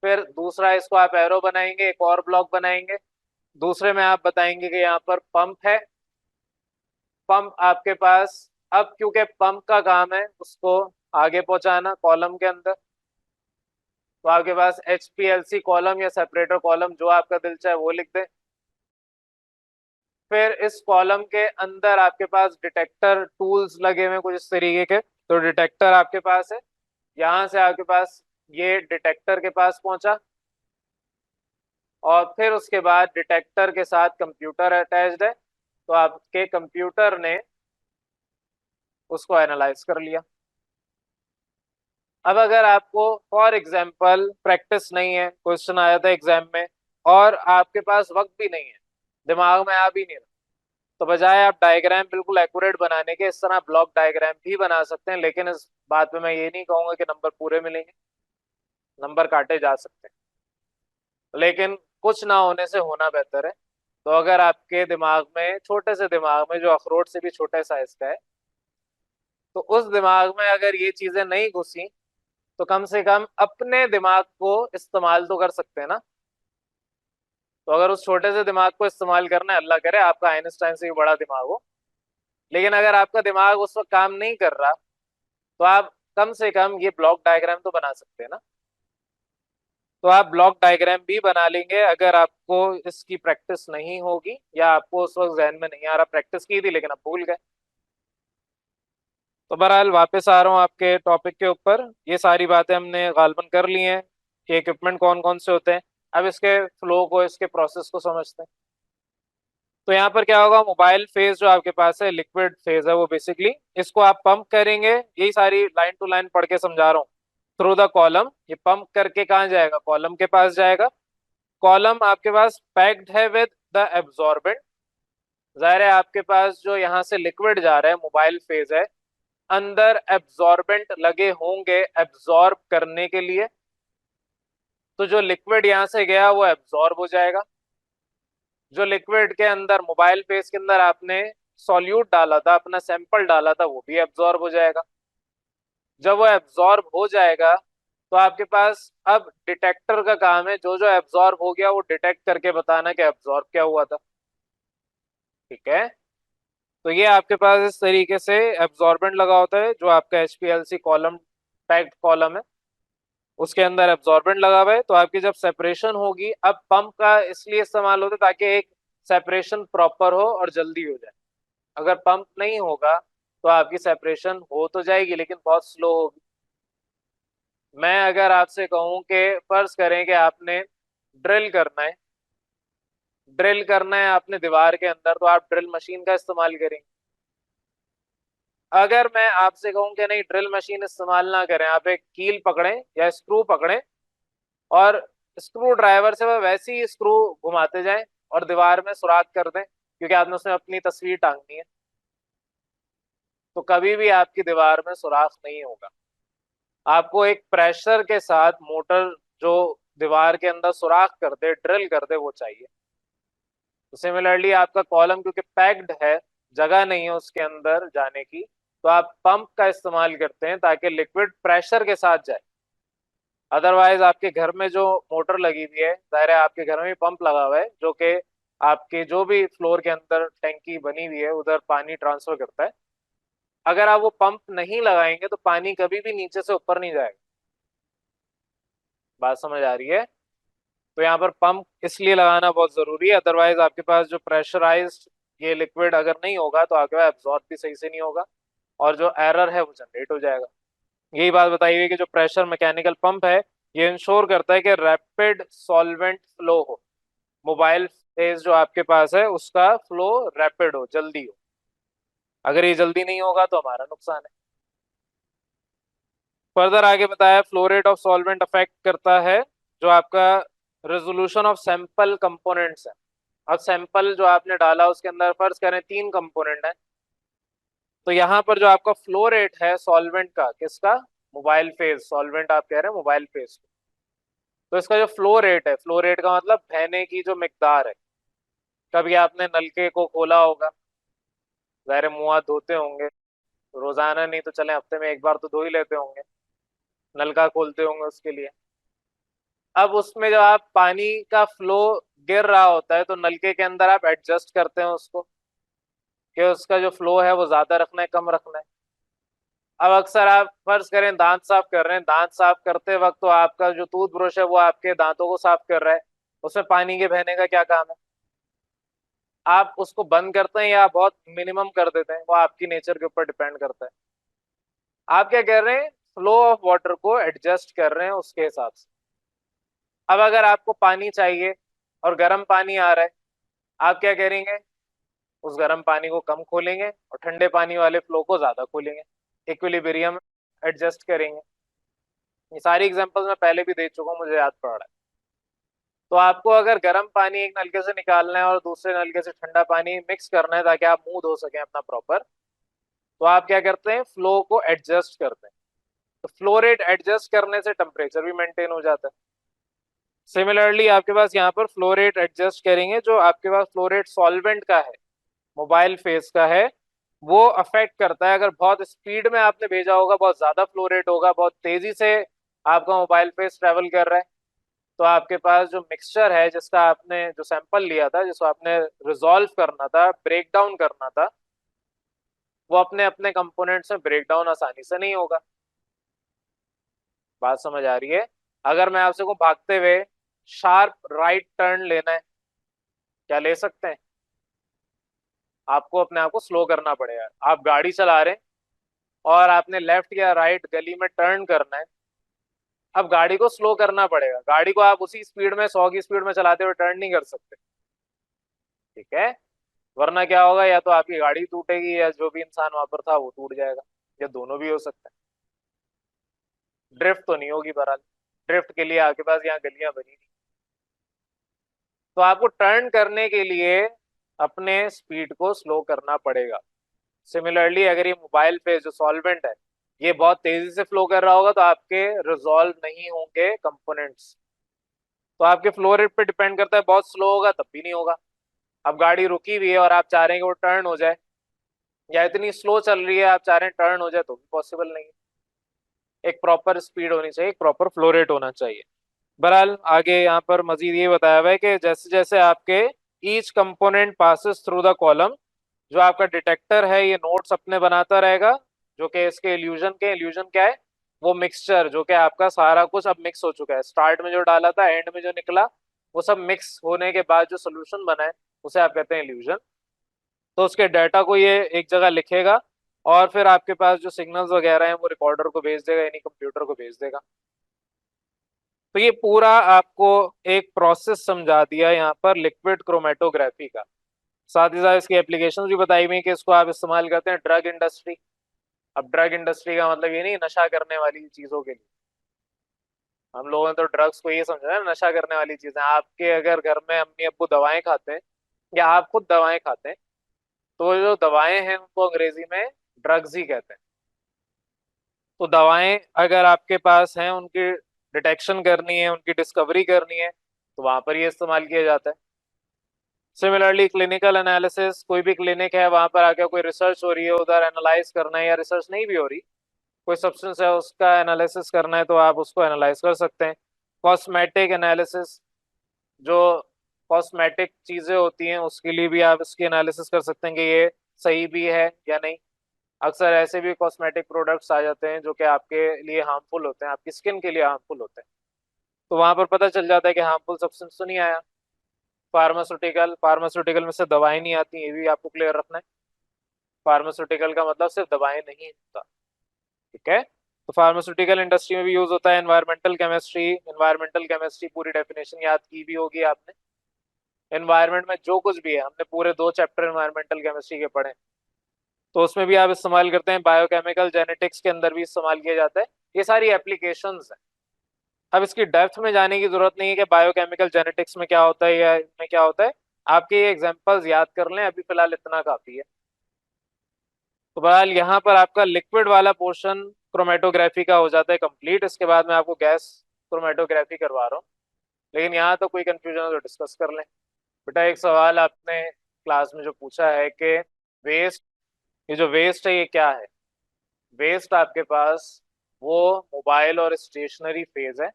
फिर दूसरा इसको आप एरो बनाएंगे, एक और ब्लॉक बनाएंगे। दूसरे में आप बताएंगे कि यहाँ पर पंप है। पंप आपके पास, अब क्योंकि पंप का काम है उसको आगे पहुंचाना कॉलम के अंदर, तो आपके पास HPLC कॉलम या सेपरेटर कॉलम जो आपका दिल चाहे वो लिख दें। फिर इस कॉलम के अंदर आपके पास डिटेक्टर टूल्स लगे हुए हैं कुछ इस तरीके के। तो डिटेक्टर आपके पास है, यहाँ से आपके पास ये डिटेक्टर के पास पहुंचा, और फिर उसके बाद डिटेक्टर के साथ कंप्यूटर अटैच्ड है, तो आपके कंप्यूटर ने उसको एनालाइज कर लिया। अब अगर आपको फॉर एग्जाम्पल प्रैक्टिस नहीं है, क्वेश्चन आया था एग्जाम में और आपके पास वक्त भी नहीं है, दिमाग में आ भी नहीं रहा, तो बजाय आप डायग्राम बिल्कुल एक्यूरेट बनाने के इस तरह ब्लॉक डायग्राम भी बना सकते हैं, लेकिन इस बात में मैं ये नहीं कहूंगा कि नंबर पूरे मिलेंगे, नंबर काटे जा सकते हैं, लेकिन कुछ ना होने से होना बेहतर है। तो अगर आपके दिमाग में, छोटे से दिमाग में जो अखरोट से भी छोटे साइज का है, तो उस दिमाग में अगर ये चीजें नहीं घुसी, तो कम से कम अपने दिमाग को इस्तेमाल तो कर सकते हैं ना। तो अगर उस छोटे से दिमाग को इस्तेमाल करना है, अल्लाह करे आपका आइंस्टाइन से भी बड़ा दिमाग हो, लेकिन अगर आपका दिमाग उस वक्त काम नहीं कर रहा, तो आप कम से कम ये ब्लॉक डायग्राम तो बना सकते हैं ना। तो आप ब्लॉक डायग्राम भी बना लेंगे अगर आपको इसकी प्रैक्टिस नहीं होगी, या आपको उस वक्त जहन में नहीं आ रहा, प्रैक्टिस की थी लेकिन अब भूल गए। तो बहरहाल वापस आ रहा हूँ आपके टॉपिक के ऊपर। ये सारी बातें हमने गालबन कर ली हैं कि इक्विपमेंट कौन कौन से होते हैं। अब इसके फ्लो को, इसके प्रोसेस को समझते हैं। तो यहाँ पर क्या होगा, मोबाइल फेज जो आपके पास है, लिक्विड फेज है वो बेसिकली, इसको आप पंप करेंगे। यही सारी लाइन टू लाइन पढ़ के समझा रहा हूँ। थ्रू द कॉलम, ये पंप करके कहाँ जाएगा, कॉलम के पास जाएगा। कॉलम आपके पास पैक्ड है विद द एब्जॉर्बेंट। जाहिर है आपके पास जो यहाँ से लिक्विड जा रहा है, मोबाइल फेज है, अंदर एब्जॉर्बेंट लगे होंगे एब्जॉर्ब करने के लिए। तो जो लिक्विड यहाँ से गया वो एब्जॉर्ब हो जाएगा। जो लिक्विड के अंदर, मोबाइल फेस के अंदर आपने सॉल्यूट डाला था, अपना सैंपल डाला था, वो भी एब्जॉर्ब हो जाएगा। जब वो एब्जॉर्ब हो जाएगा, तो आपके पास अब डिटेक्टर का काम है, जो जो एब्जॉर्ब हो गया वो डिटेक्ट करके बताना कि एब्जॉर्ब क्या हुआ था। ठीक है। तो ये आपके पास इस तरीके से एब्जॉर्बेंट लगा होता है, जो आपका एचपीएलसी कॉलम, पैक्ड कॉलम है, उसके अंदर एब्जॉर्बेंट लगा हुआ है। तो आपकी जब सेपरेशन होगी, अब पंप का इसलिए इस्तेमाल होता है ताकि एक सेपरेशन प्रॉपर हो और जल्दी हो जाए। अगर पंप नहीं होगा तो आपकी सेपरेशन हो तो जाएगी लेकिन बहुत स्लो होगी। मैं अगर आपसे कहूं कि फर्ज करें कि आपने ड्रिल करना है, ड्रिल करना है आपने दीवार के अंदर, तो आप ड्रिल मशीन का इस्तेमाल करेंगे। अगर मैं आपसे कहूं कि नहीं, ड्रिल मशीन इस्तेमाल ना करें, आप एक कील पकड़ें या स्क्रू पकड़ें और स्क्रू ड्राइवर से वह वैसे ही स्क्रू घुमाते जाएं और दीवार में सुराख कर दें, क्योंकि आपने उसमें अपनी तस्वीर टांगनी है, तो कभी भी आपकी दीवार में सुराख नहीं होगा। आपको एक प्रेशर के साथ मोटर जो दीवार के अंदर सुराख कर दे, ड्रिल कर दे, वो चाहिए। तो सिमिलरली आपका कॉलम क्योंकि पैक्ड है, जगह नहीं है उसके अंदर जाने की, तो आप पंप का इस्तेमाल करते हैं ताकि लिक्विड प्रेशर के साथ जाए। अदरवाइज आपके घर में जो मोटर लगी हुई है, जाहिर है आपके घर में भी पंप लगा हुआ है, जो कि आपके जो भी फ्लोर के अंदर टैंकी बनी हुई है उधर पानी ट्रांसफर करता है। अगर आप वो पंप नहीं लगाएंगे तो पानी कभी भी नीचे से ऊपर नहीं जाएगा। बात समझ आ रही है? तो यहाँ पर पंप इसलिए लगाना बहुत जरूरी है, अदरवाइज आपके पास जो प्रेशराइज्ड ये लिक्विड अगर नहीं होगा तो आपके पास एब्जॉर्ब भी सही से नहीं होगा, और जो एरर है वो जनरेट हो जाएगा। यही बात बताई हुई कि जो प्रेशर मैकेनिकल पंप है, ये इंश्योर करता है कि रैपिड सॉल्वेंट फ्लो हो, मोबाइल फेज जो आपके पास है उसका फ्लो रैपिड हो, जल्दी हो। अगर ये जल्दी नहीं होगा तो हमारा नुकसान है। फर्दर आगे बताया, flow rate of solvent affect करता है जो आपका रेजोल्यूशन ऑफ सैंपल कंपोनेंट्स है। अब सैंपल जो आपने डाला उसके अंदर फर्ज करें 3 कंपोनेंट है, तो यहाँ पर जो आपका फ्लो रेट है सॉल्वेंट का, किसका, मोबाइल फेज, सॉल्वेंट आप कह रहे हैं मोबाइल फेज, तो इसका जो फ्लो रेट है, फ्लो रेट का मतलब बहने की जो मिकदार है। कभी आपने नलके को खोला होगा, ज़ाहिर है मुंह हाथ धोते होंगे, रोजाना नहीं तो चले हफ्ते में एक बार तो धो ही लेते होंगे, नलका खोलते होंगे उसके लिए। अब उसमें जब आप पानी का फ्लो गिर रहा होता है, तो नलके के अंदर आप एडजस्ट करते हैं उसको कि उसका जो फ्लो है वो ज्यादा रखना है, कम रखना है। अब अक्सर आप फर्ज करें दांत साफ कर रहे हैं, दांत साफ करते वक्त तो आपका जो टूथ ब्रश है वो आपके दांतों को साफ कर रहा है, उसमें पानी के बहने का क्या काम है? आप उसको बंद करते हैं या बहुत मिनिमम कर देते हैं, वो आपकी नेचर के ऊपर डिपेंड करता है। आप क्या कर रहे हैं, फ्लो ऑफ वाटर को एडजस्ट कर रहे हैं उसके हिसाब से। अब अगर आपको पानी चाहिए और गर्म पानी आ रहा है, आप क्या करेंगे, उस गर्म पानी को कम खोलेंगे और ठंडे पानी वाले फ्लो को ज्यादा खोलेंगे, इक्विलिब्रियम एडजस्ट करेंगे। ये सारी एग्जांपल्स मैं पहले भी दे चुका हूँ, मुझे याद पड़ रहा है। तो आपको अगर गर्म पानी एक नलके से निकालना है और दूसरे नलके से ठंडा पानी मिक्स करना है ताकि आप मुंह धो सकें अपना प्रॉपर, तो आप क्या करते हैं, फ्लो को एडजस्ट करते हैं। तो फ्लो रेट एडजस्ट करने से टेम्परेचर भी मेंटेन हो जाता है। सिमिलरली आपके पास यहाँ पर फ्लो रेट एडजस्ट करेंगे, जो आपके पास फ्लो रेट सॉल्वेंट का है, मोबाइल फेज का है, वो अफेक्ट करता है। अगर बहुत स्पीड में आपने भेजा होगा, बहुत ज्यादा फ्लो रेट होगा, बहुत तेजी से आपका मोबाइल फेज ट्रेवल कर रहा है, तो आपके पास जो मिक्सचर है, जिसका आपने जो सैंपल लिया था, जिसको आपने रिजॉल्व करना था, ब्रेक डाउन करना था, वो अपने अपने कंपोनेंट्स में ब्रेक डाउन आसानी से नहीं होगा। बात समझ आ रही है? अगर मैं आपसे को भागते हुए शार्प राइट टर्न लेना है, क्या ले सकते हैं? आपको अपने आप को स्लो करना पड़ेगा। आप गाड़ी चला रहे हैं और आपने लेफ्ट या राइट गली में टर्न करना है, अब गाड़ी को स्लो करना पड़ेगा। गाड़ी को आप उसी स्पीड में 100 की स्पीड में चलाते हुए टर्न नहीं कर सकते, ठीक है? वरना क्या होगा, या तो आपकी गाड़ी टूटेगी या जो भी इंसान वहां पर था वो टूट जाएगा, या दोनों भी हो सकता है। ड्रिफ्ट तो नहीं होगी बहरहाल, ड्रिफ्ट के लिए आपके पास यहाँ गलियां बनी नहीं। तो आपको टर्न करने के लिए अपने स्पीड को स्लो करना पड़ेगा। सिमिलरली अगर ये मोबाइल पे जो सॉल्वेंट है, ये बहुत तेजी से फ्लो कर रहा होगा, तो आपके रिजॉल्व नहीं होंगे कंपोनेंट्स। तो आपके फ्लो रेट पे डिपेंड करता है, बहुत स्लो होगा तब भी नहीं होगा। अब गाड़ी रुकी हुई है और आप चाह रहे हैं कि वो टर्न हो जाए, या इतनी स्लो चल रही है आप चाह रहे हैं टर्न हो जाए, तो भी पॉसिबल नहीं है। एक प्रॉपर स्पीड होनी चाहिए, एक प्रॉपर फ्लो रेट होना चाहिए। बहरहाल आगे यहाँ पर मजीद ये बताया हुआ है कि जैसे जैसे आपके each component passes through the column, जो आपका डिटेक्टर है ये नोट्स अपने बनाता रहेगा, जो कि इसके इल्यूजन के, इल्यूजन क्या है, वो मिक्सचर जो कि आपका सारा कुछ अब मिक्स हो चुका है, स्टार्ट में जो डाला था एंड में जो निकला, वो सब मिक्स होने के बाद जो सोल्यूशन बना है उसे आप कहते हैं इल्यूजन। तो उसके डाटा को ये एक जगह लिखेगा और फिर आपके पास जो सिग्नल्स वगैरह हैं वो रिकॉर्डर को भेज देगा, यानी कंप्यूटर को भेज देगा। तो ये पूरा आपको एक प्रोसेस समझा दिया यहाँ पर लिक्विड क्रोमेटोग्राफी का। साथ ही साथ इसकी एप्लीकेशन भी बताई हुई कि इसको आप इस्तेमाल करते हैं ड्रग इंडस्ट्री। अब ड्रग इंडस्ट्री का मतलब ये नहीं नशा करने वाली चीजों के लिए, हम लोगों ने तो ड्रग्स को ये समझा है नशा करने वाली चीजें। आपके अगर घर में अम्मी अब्बू दवाएं खाते हैं या आप खुद दवाएं खाते हैं, तो जो दवाएं हैं उनको अंग्रेजी में ड्रग्स ही कहते हैं। तो दवाएं अगर आपके पास हैं, उनकी डिटेक्शन करनी है, उनकी डिस्कवरी करनी है, तो वहां पर ये इस्तेमाल किया जाता है। सिमिलरली क्लिनिकल एनालिसिस, कोई भी क्लिनिक है वहां पर आके कोई रिसर्च हो रही है, उधर एनालाइज करना है, या रिसर्च नहीं भी हो रही, कोई सब्सटेंस है उसका एनालिसिस करना है, तो आप उसको एनालाइज कर सकते हैं। कॉस्मेटिक एनालिसिस, जो कॉस्मेटिक चीजें होती हैं उसके लिए भी आप इसकी एनालिसिस कर सकते हैं कि ये सही भी है या नहीं। अक्सर ऐसे भी कॉस्मेटिक प्रोडक्ट्स आ जाते हैं जो कि आपके लिए हार्मफुल होते हैं, आपकी स्किन के लिए हार्मफुल होते हैं, तो वहां पर पता चल जाता है कि हार्मफुल सब्सटेंस तो नहीं आया। फार्मास्यूटिकल, फार्मास्यूटिकल में से दवाएं नहीं आती, ये भी आपको क्लियर रखना है। फार्मास्यूटिकल का मतलब सिर्फ दवाएं नहीं होता, ठीक है? तो फार्मास्यूटिकल इंडस्ट्री में भी यूज होता है एनवायरमेंटल केमिस्ट्री। एनवायरमेंटल केमिस्ट्री पूरी डेफिनेशन याद की भी होगी आपने। एनवायरमेंट में जो कुछ भी है, हमने पूरे 2 चैप्टर एनवायरमेंटल केमिस्ट्री के पढ़े, तो उसमें भी आप इस्तेमाल करते हैं। बायोकेमिकल जेनेटिक्स के अंदर भी इस्तेमाल किया जाता है। ये सारी एप्लीकेशंस हैं। अब इसकी डेप्थ में जाने की जरूरत नहीं है कि बायोकेमिकल जेनेटिक्स में क्या होता है या इसमें क्या होता है, आपके ये एग्जांपल्स याद कर लें, अभी फिलहाल इतना काफी है। तो बहरहाल यहाँ पर आपका लिक्विड वाला पोर्शन क्रोमेटोग्राफी का हो जाता है कंप्लीट। इसके बाद मैं आपको गैस क्रोमेटोग्राफी करवा रहा हूँ, लेकिन यहाँ तो कोई कंफ्यूजन हो तो डिस्कस कर लें। बेटा एक सवाल आपने क्लास में जो पूछा है कि वेस्ट, ये जो वेस्ट है ये क्या है? वेस्ट आपके पास वो मोबाइल और स्टेशनरी फेज है,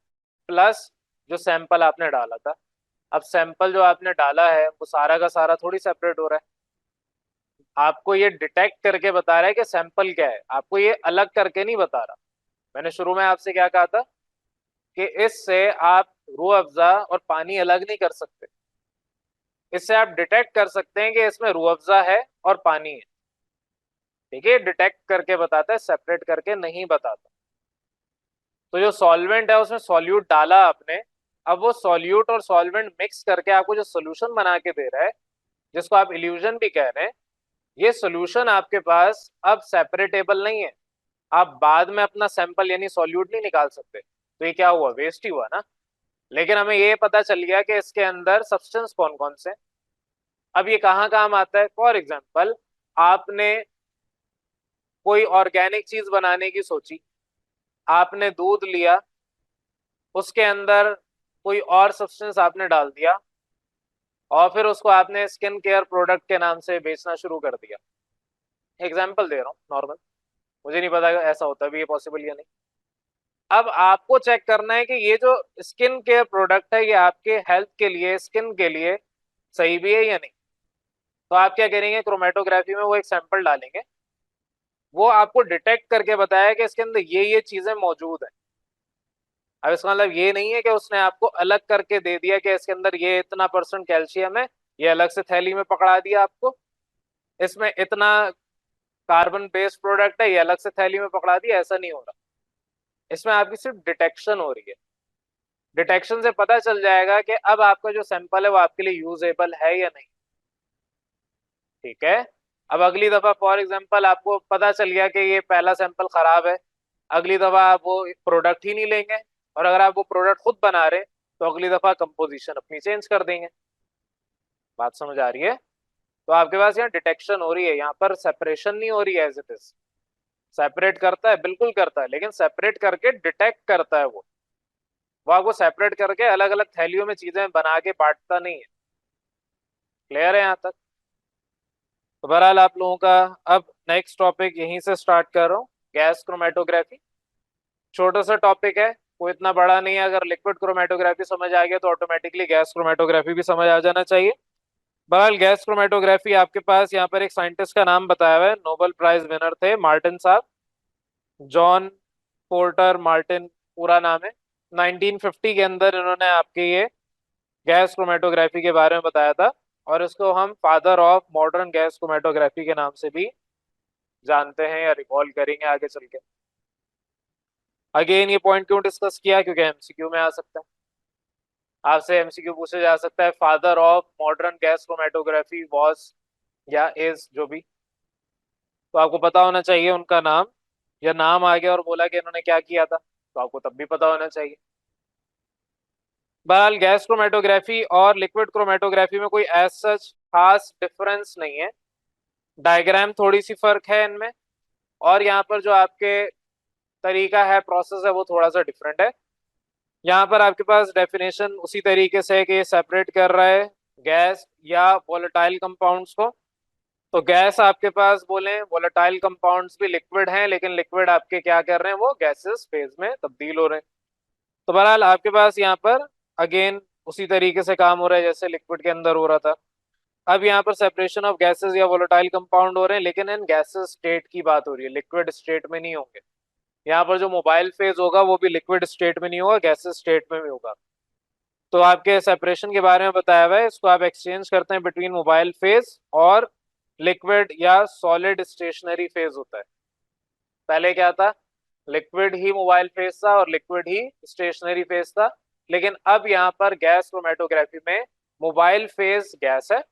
प्लस जो सैंपल आपने डाला था। अब सैंपल जो आपने डाला है वो सारा का सारा थोड़ी सेपरेट हो रहा है, आपको ये डिटेक्ट करके बता रहा है कि सैंपल क्या है, आपको ये अलग करके नहीं बता रहा। मैंने शुरू में आपसे क्या कहा था कि इससे आप रूह अफ़ज़ा और पानी अलग नहीं कर सकते, इससे आप डिटेक्ट कर सकते हैं कि इसमें रूह अफ़ज़ा है और पानी है। ठीक है, डिटेक्ट करके बताता है, सेपरेट करके नहीं बताता। तो जो सॉल्वेंट है उसमें सॉल्यूट डाला आपने, अब वो सॉल्यूट और सॉल्वेंट मिक्स करके आपको जो सोल्यूशन बना के दे रहा है, जिसको आप इल्यूजन भी कह रहे हैं, ये सोल्यूशन आपके पास अब सेपरेटेबल नहीं है। आप बाद में अपना सैंपल यानी सॉल्यूट नहीं निकाल सकते, तो ये क्या हुआ, वेस्ट ही हुआ ना। लेकिन हमें ये पता चल गया कि इसके अंदर सब्सटेंस कौन कौन से। अब ये कहाँ काम आता है, फॉर एग्जाम्पल आपने कोई ऑर्गेनिक चीज बनाने की सोची, आपने दूध लिया, उसके अंदर कोई और सब्सटेंस आपने डाल दिया, और फिर उसको आपने स्किन केयर प्रोडक्ट के नाम से बेचना शुरू कर दिया। एग्जाम्पल दे रहा हूँ नॉर्मल, मुझे नहीं पता ऐसा होता भी, ये पॉसिबल या नहीं। अब आपको चेक करना है कि ये जो स्किन केयर प्रोडक्ट है ये आपके हेल्थ के लिए, स्किन के लिए सही भी है या नहीं। तो आप क्या करेंगे, क्रोमेटोग्राफी में वो एक सैंपल डालेंगे, वो आपको डिटेक्ट करके बताया कि इसके अंदर ये चीजें मौजूद है। अब इसका मतलब ये नहीं है कि उसने आपको अलग करके दे दिया कि इसके अंदर ये इतना % कैल्शियम है, ये अलग से थैली में पकड़ा दिया आपको, इसमें इतना कार्बन बेस्ड प्रोडक्ट है, ये अलग से थैली में पकड़ा दिया, ऐसा नहीं हो रहा। इसमें आपकी सिर्फ डिटेक्शन हो रही है। डिटेक्शन से पता चल जाएगा कि अब आपका जो सैंपल है वो आपके लिए यूजेबल है या नहीं। ठीक है। अब अगली दफा फॉर एग्जांपल आपको पता चल गया कि ये पहला सैंपल खराब है, अगली दफा आप वो प्रोडक्ट ही नहीं लेंगे, और अगर आप वो प्रोडक्ट खुद बना रहे तो अगली दफा कंपोजिशन अपनी चेंज कर देंगे। बात समझ आ रही है। तो आपके पास यहाँ डिटेक्शन हो रही है, यहाँ पर सेपरेशन नहीं हो रही है एज इट इज। सेपरेट करता है, बिल्कुल करता है, लेकिन सेपरेट करके डिटेक्ट करता है वो आपको सेपरेट करके अलग अलग थैलियों में चीजें बना के बांटता नहीं है। क्लियर है यहाँ तक। तो बहरहाल आप लोगों का अब नेक्स्ट टॉपिक यहीं से स्टार्ट कर रहा हूँ, गैस क्रोमेटोग्राफी। छोटा सा टॉपिक है, कोई इतना बड़ा नहीं है। अगर लिक्विड क्रोमेटोग्राफी समझ आ गया तो ऑटोमेटिकली गैस क्रोमेटोग्राफी भी समझ आ जाना चाहिए। बहरहाल गैस क्रोमेटोग्राफी आपके पास यहाँ पर एक साइंटिस्ट का नाम बताया हुआ है, नोबेल प्राइज विनर थे मार्टिन साहब, जॉन पोर्टर मार्टिन पूरा नाम है। 1950 के अंदर इन्होंने आपके ये गैस क्रोमेटोग्राफी के बारे में बताया था, और इसको हम father of modern gas chromatography के नाम से भी जानते हैं या रिकॉल करेंगे आगे चल के। अगेन ये पॉइंट क्यों डिस्कस किया, क्योंकि एमसीक्यू में आ सकता है, आपसे एमसीक्यू पूछा जा सकता है father of modern gas chromatography was या इज जो भी, तो आपको पता होना चाहिए उनका नाम, या नाम आ गया और बोला कि इन्होंने क्या किया था तो आपको तब भी पता होना चाहिए। बहरहाल गैस क्रोमेटोग्राफी और लिक्विड क्रोमेटोग्राफी में कोई एज सच खास डिफरेंस नहीं है, डायग्राम थोड़ी सी फर्क है इनमें, और यहाँ पर जो आपके तरीका है, प्रोसेस है, वो थोड़ा सा डिफरेंट है। यहाँ पर आपके पास डेफिनेशन उसी तरीके से है कि ये सेपरेट कर रहा है गैस या वोलेटाइल कंपाउंड्स को। तो गैस आपके पास बोले, वोलेटाइल कंपाउंड्स भी लिक्विड हैं, लेकिन लिक्विड आपके क्या कर रहे हैं, वो गैसेस फेज में तब्दील हो रहे हैं। तो बहरहाल आपके पास यहाँ पर अगेन उसी तरीके से काम हो रहा है जैसे लिक्विड के अंदर हो रहा था। अब यहाँ पर सेपरेशन ऑफ गैसेस या वोलेटाइल कंपाउंड हो रहे हैं, लेकिन इन गैसेस स्टेट की बात हो रही है, लिक्विड स्टेट में नहीं होंगे। यहाँ पर जो मोबाइल फेज होगा वो भी लिक्विड स्टेट में नहीं होगा, गैसेस स्टेट में भी होगा। तो आपके सेपरेशन के बारे में बताया हुआ है, इसको आप एक्सचेंज करते हैं बिटवीन मोबाइल फेज और लिक्विड या सॉलिड स्टेशनरी फेज होता है। पहले क्या था, लिक्विड ही मोबाइल फेज था और लिक्विड ही स्टेशनरी फेज था, लेकिन अब यहाँ पर गैस क्रोमेटोग्राफी में मोबाइल फेज गैस है,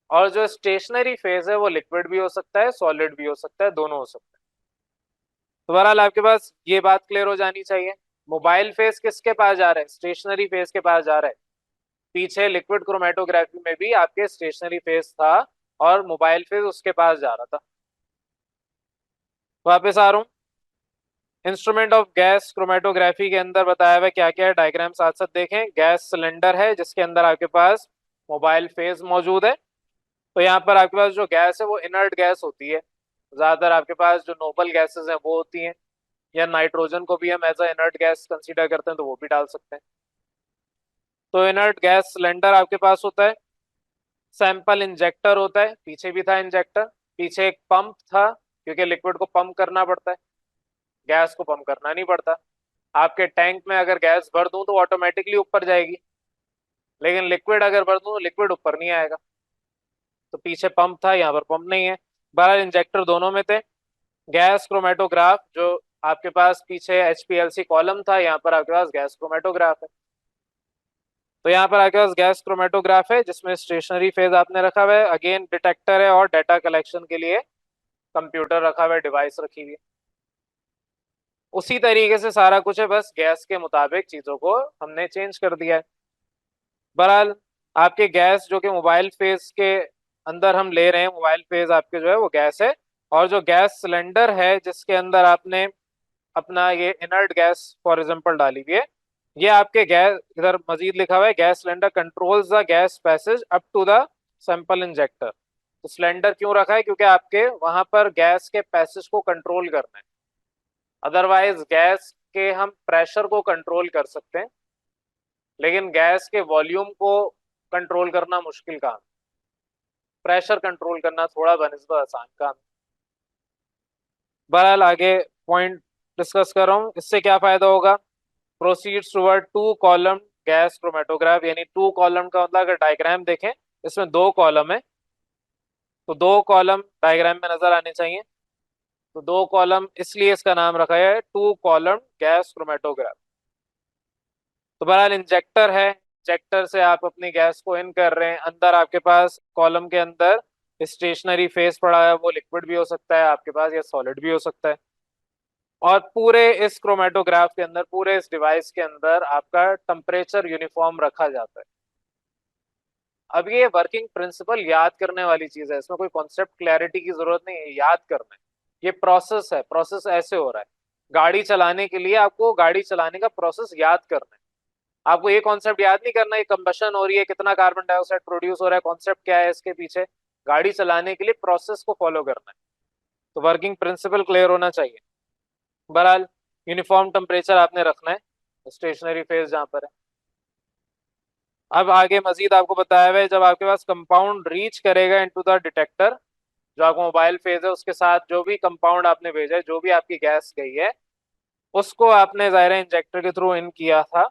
और जो स्टेशनरी फेज है वो लिक्विड भी हो सकता है, सॉलिड भी हो सकता है, दोनों हो सकता है। तो बहरहाल आपके पास ये बात क्लियर हो जानी चाहिए, मोबाइल फेज किसके पास जा रहा है, स्टेशनरी फेज के पास जा रहा है। पीछे लिक्विड क्रोमेटोग्राफी में भी आपके स्टेशनरी फेज था और मोबाइल फेज उसके पास जा रहा था। वापस आ रहा हूँ, इंस्ट्रूमेंट ऑफ गैस क्रोमेटोग्राफी के अंदर बताया हुआ क्या क्या है, डायग्राम साथ साथ देखें। गैस सिलेंडर है जिसके अंदर आपके पास मोबाइल फेज मौजूद है। तो यहाँ पर आपके पास जो गैस है वो इनर्ट गैस होती है, ज्यादातर आपके पास जो नोबल गैसेस हैं वो होती हैं, या नाइट्रोजन को भी हम as a inert gas consider करते हैं तो वो भी डाल सकते हैं। तो इनर्ट गैस सिलेंडर आपके पास होता है, सैंपल इंजेक्टर होता है, पीछे भी था इंजेक्टर, पीछे एक पंप था क्योंकि लिक्विड को पंप करना पड़ता है, गैस को पंप करना नहीं पड़ता। आपके टैंक में अगर गैस भर दूं तो ऑटोमेटिकली ऊपर जाएगी, लेकिन लिक्विड अगर भर दूं तो लिक्विड ऊपर नहीं आएगा। तो पीछे पंप था, यहाँ पर पंप नहीं है। बहरहाल इंजेक्टर दोनों में थे। गैस क्रोमेटोग्राफ जो आपके पास पीछे HPLC कॉलम था, यहाँ पर आपके पास गैस क्रोमेटोग्राफ है। तो यहाँ पर आपके पास गैस क्रोमेटोग्राफ है जिसमें स्टेशनरी फेज आपने रखा हुआ है, अगेन डिटेक्टर है और डाटा कलेक्शन के लिए कंप्यूटर रखा हुआ है, डिवाइस रखी हुई है। उसी तरीके से सारा कुछ है, बस गैस के मुताबिक चीजों को हमने चेंज कर दिया है। बहरहाल आपके गैस जो कि मोबाइल फेज के अंदर हम ले रहे हैं, मोबाइल फेज आपके जो है वो गैस है, और जो गैस सिलेंडर है जिसके अंदर आपने अपना ये इनर्ट गैस फॉर एग्जांपल डाली हुई है, ये आपके गैस, इधर मजीद लिखा हुआ है gas cylinder controls the gas passage up to the sample injector. तो सिलेंडर क्यों रखा है? क्योंकि आपके वहां पर गैस के पैसेज को कंट्रोल करना है। अदरवाइज गैस के हम प्रेशर को कंट्रोल कर सकते हैं, लेकिन गैस के वॉल्यूम को कंट्रोल करना मुश्किल काम। प्रेशर कंट्रोल करना थोड़ा बनिस्बत आसान काम। बहरहाल आगे पॉइंट डिस्कस कर रहा हूँ, इससे क्या फायदा होगा। Proceeds toward two column gas chromatograph, यानी टू कॉलम का मतलब अगर डायग्राम देखें इसमें दो कॉलम है, तो दो कॉलम डायग्राम में नजर आने चाहिए। तो दो कॉलम इसलिए इसका नाम रखा है टू कॉलम गैस क्रोमेटोग्राफ। तो बहरहाल इंजेक्टर है, इंजेक्टर से आप अपनी गैस को इन कर रहे हैं, अंदर आपके पास कॉलम के अंदर स्टेशनरी फेस पड़ा है, वो लिक्विड भी हो सकता है आपके पास या सॉलिड भी हो सकता है। और पूरे इस क्रोमेटोग्राफ के अंदर, पूरे इस डिवाइस के अंदर आपका टेम्परेचर यूनिफॉर्म रखा जाता है। अब ये वर्किंग प्रिंसिपल याद करने वाली चीज है, इसमें कोई कॉन्सेप्ट क्लैरिटी की जरूरत नहीं है, याद करना है। ये प्रोसेस है, प्रोसेस ऐसे हो रहा है। गाड़ी चलाने के लिए आपको गाड़ी चलाने का प्रोसेस याद करना है। आपको ये कॉन्सेप्ट याद नहीं करना है कंबशन हो रही है, कितना कार्बन डाइऑक्साइड प्रोड्यूस हो रहा है, कॉन्सेप्ट क्या है इसके पीछे। गाड़ी चलाने के लिए प्रोसेस को फॉलो करना है, तो वर्किंग प्रिंसिपल क्लियर होना चाहिए। बहरहाल यूनिफॉर्म टेम्परेचर आपने रखना है स्टेशनरी फेज जहां पर है। अब आगे मजीद आपको बताया हुआ है, जब आपके पास कंपाउंड रीच करेगा इनटू द डिटेक्टर, जो आपको मोबाइल फेज है उसके साथ जो भी कंपाउंड आपने भेजा है, जो भी आपकी गैस गई है, उसको आपने ज़ाहिर है इंजेक्टर के थ्रू इन किया था।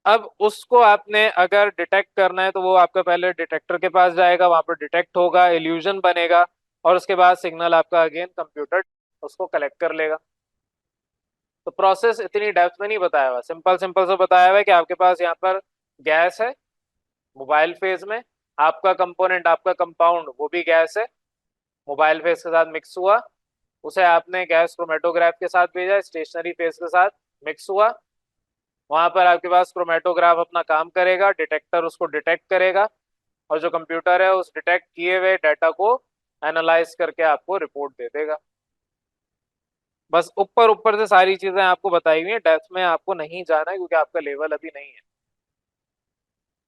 अब उसको आपने अगर डिटेक्ट करना है तो वो आपका पहले डिटेक्टर के पास जाएगा, वहां पर डिटेक्ट होगा, इल्यूजन बनेगा, और उसके बाद सिग्नल आपका अगेन कंप्यूटर उसको कलेक्ट कर लेगा। तो प्रोसेस इतनी डेप्थ में नहीं बताया हुआ, सिंपल सिंपल से बताया हुआ है कि आपके पास यहाँ पर गैस है मोबाइल फेज में, आपका कंपोनेंट, आपका कंपाउंड वो भी गैस है, मोबाइल फेज के साथ मिक्स हुआ, उसे आपने गैस क्रोमेटोग्राफ के साथ भेजा, स्टेशनरी फेज के साथ मिक्स हुआ, वहां पर आपके पास क्रोमेटोग्राफ अपना काम करेगा, डिटेक्टर उसको डिटेक्ट करेगा, और जो कंप्यूटर है उस डिटेक्ट किए हुए डाटा को एनालाइज करके आपको रिपोर्ट दे देगा। बस ऊपर ऊपर से सारी चीजें आपको बताई हुई हैं, डेप्थ में आपको नहीं जाना है क्योंकि आपका लेवल अभी नहीं है।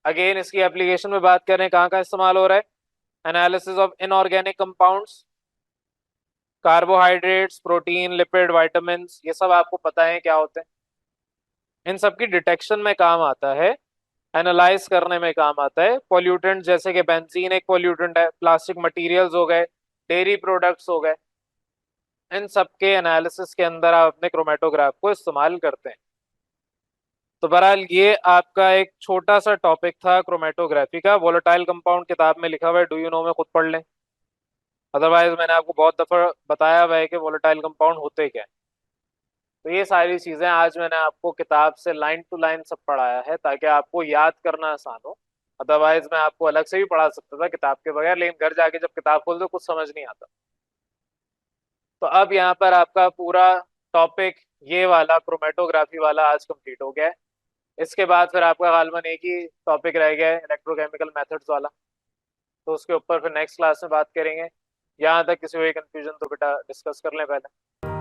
अगेन इसकी एप्लीकेशन में बात करें कहाँ का इस्तेमाल हो रहा है, analysis of inorganic compounds, carbohydrates, protein, lipid, vitamin, ये सब आपको पता है क्या होते हैं। इन सब की डिटेक्शन में काम आता है, एनालाइज करने में काम आता है। पॉल्यूटेंट जैसे कि बेंजीन एक पॉल्यूटेंट है, प्लास्टिक मटेरियल्स हो गए, डेयरी प्रोडक्ट्स हो गए, इन सब के एनालिसिस के अंदर आप अपने क्रोमेटोग्राफ को इस्तेमाल करते हैं। तो बहरहाल ये आपका एक छोटा सा टॉपिक था क्रोमेटोग्राफी का। वोलेटाइल कंपाउंड किताब में लिखा हुआ है, डू यू नो में खुद पढ़ लें, अदरवाइज मैंने आपको बहुत दफा बताया हुआ है कि वोलेटाइल कंपाउंड होते क्या है। तो ये सारी चीजें आज मैंने आपको किताब से लाइन टू लाइन सब पढ़ाया है ताकि आपको याद करना आसान हो। अदरवाइज मैं आपको अलग से भी पढ़ा सकता था किताब के बगैर, लेकिन घर जाके जब किताब खोलते तो कुछ समझ नहीं आता। तो अब यहाँ पर आपका पूरा टॉपिक ये वाला क्रोमेटोग्राफी वाला आज कंप्लीट हो गया है। इसके बाद फिर आपका गालबन एक ही टॉपिक रह गया है, इलेक्ट्रोकेमिकल मेथड्स वाला, तो उसके ऊपर फिर नेक्स्ट क्लास में बात करेंगे। यहाँ तक किसी हुई कंफ्यूजन तो बेटा डिस्कस कर लें पहले।